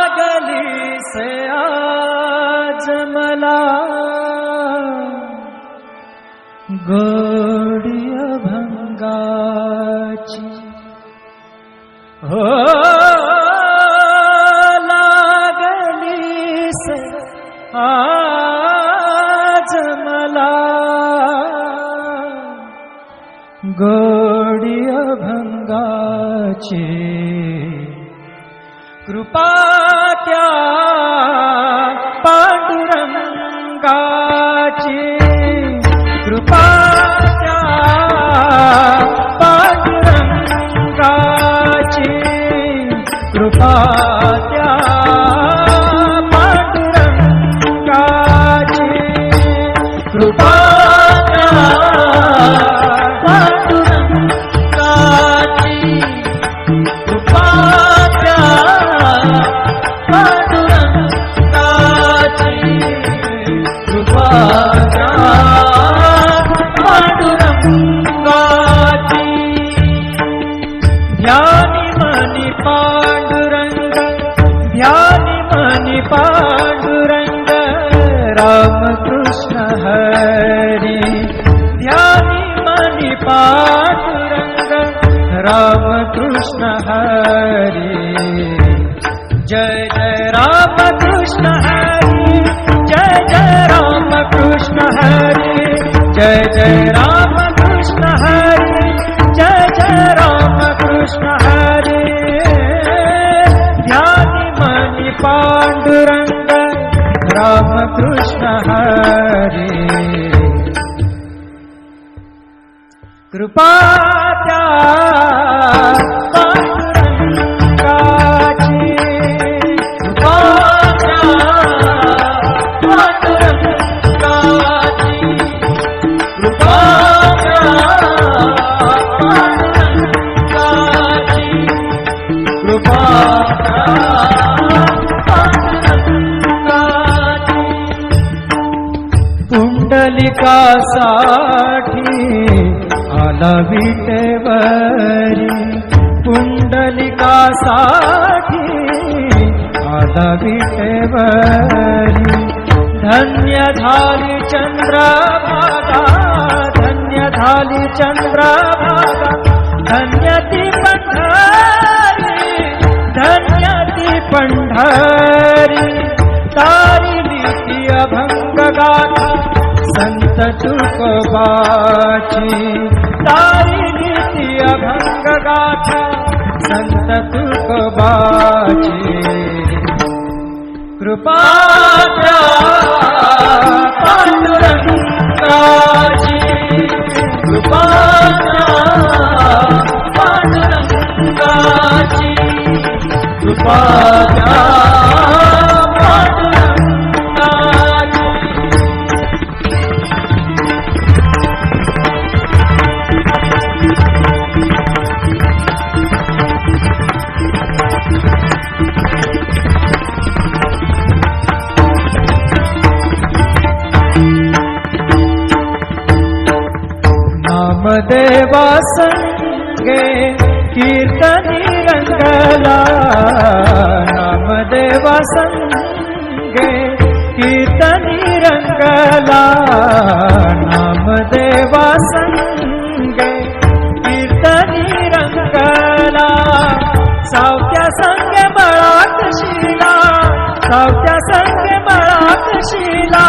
लागली से आज मला गोडी अभंगाची हो लागली से आज मला गोडी अभंगाची कृपा त्या पांडुरंगाची कृपा त्या पांडुरंगाची कृपा त्या पांडुरंगाची कृपा त्या पांडुरंगाची कृपा ध्यानी मनी पांडुरंग ध्यानी मनी पांडुरंग रामकृष्ण हरी ध्यानी मनी पांडुरंग रामकृष्ण हरी जय जय रामकृष्ण हरी जय जय रामकृष्ण हरी जय जय रामकृष्ण हरी जय जय रामकृष्ण हरी ध्यानी मनी पांडुरंग रामकृष्ण हरी कृपा त्या पांडुरंगाची कृपा त्या पांडुरंगाची कृपा त्या पांडुरंगाची कृपा त्या पांडुरंगाची पुंडलिकासाठी आला विटेवरी पुंडलिकासाठी आला विटेवरी धन्य झाली चंद्रभागा धन्य झाली चंद्रभागा धन्य ती पंढरी धन्य ती पंढरी तारिली ती अभंग गाथा संत तुकोबाची तारिली ती अभंग गाथा संत तुकोबाची कृपा त्या पांडुरंगाची कृपा त्या पांडुरंगाची कृपा त्या नामदेवा संगे कीर्तनी रंगला नामदेवा संगे कीर्तनी रंगला नामदेवा संगे कीर्तनी रंगला सावत्या संगे बळात शिला सावत्या संगे बळात शिला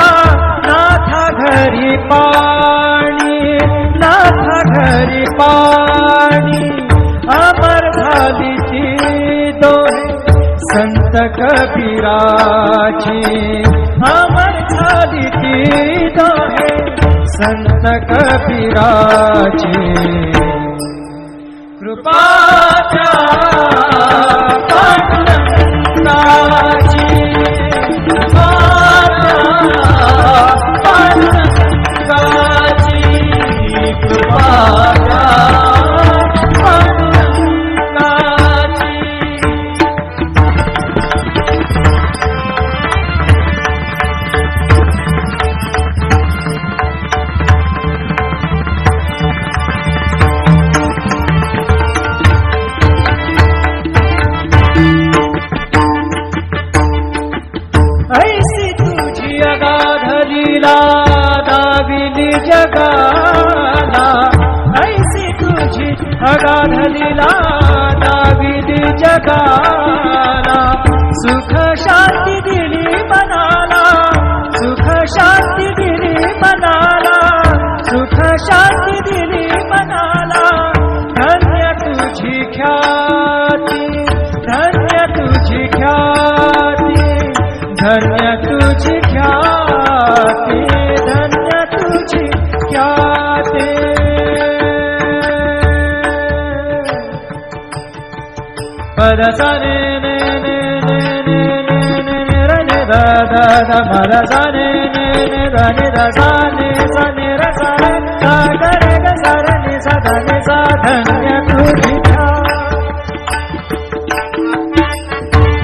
नाथा घरी पाणी नाथा घरी पाणी अमर झाली ती दोहे संत कबीराची अमर झाली ती दोहे संत कबीराची कृपा त्या पांडुरंगाची कृपा लीला दाविली जगाला, ऐसी तुझी अगाध लीला दाविली जगाला. सुख शांती दिली मनाला, सुख शांती दिली मनाला, सुख शांती दिली मनाला. धन्य तुझी ख्याती, धन्य तुझी ख्याती, धन्य तुझी ख्याती, धन्य तुझी ख्याती. पदसा ने ने ने ने ने ने ने रे ने दा दा दा पदसा ने ने ने दा ने दा सा ने सा ने रे सा रे सा गा रे गा सा रे ने सा दा ने सा. धन्य तुझी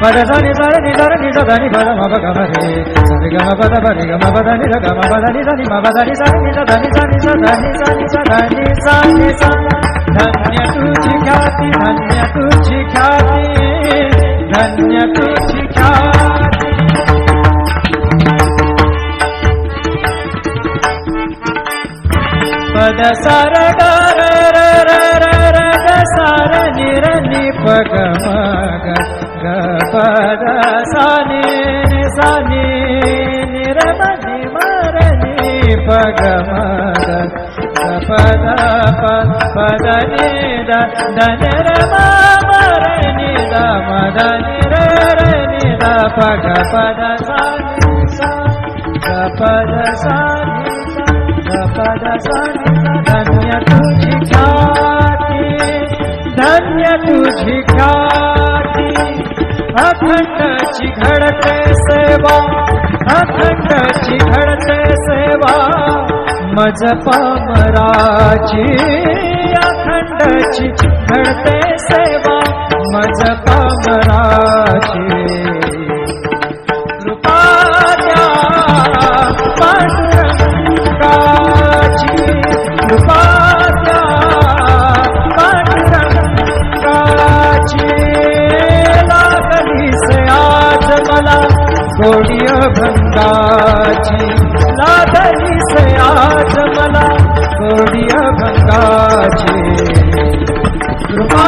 पदसा नि सा रे नि सा रे नि सा दा नि पद म प ग म रे सा रे ग म प द प रे ग म प द नि रे ग म प द नि सा नि म प द नि सा नि सा दा नि सा नि सा दा नि सा नि सा दा नि सा नि सा. धन्य तुझी ख्याती, धन्य तुझी ख्याती, धन्य तुझी ख्याती. पद सार ग र र र र र ग सार नि र नि प ग म ग ग पद सा नि नि सा नि नि र म नि म र नि प ग म ग प द प प द नि द द नि र म म र नि द म द नि र र नि द प ग प द सा नि सा ग प द सा नि सा ग प द सा नि सा. धन्य तुझी ख्याती, धन्य तुझी ख्याती. अखंडची घडते सेवा, अखंडची घडते सेवा मज पामराची. अखंडची घडते सेवा मज पामराची. कृपा द्या पांडुरंगाची, कृपा द्या पांडुरंगाची. लागली से आज मला गोडी अभंगाची, लागली से आज मला गोडी अभंगाची. कृपा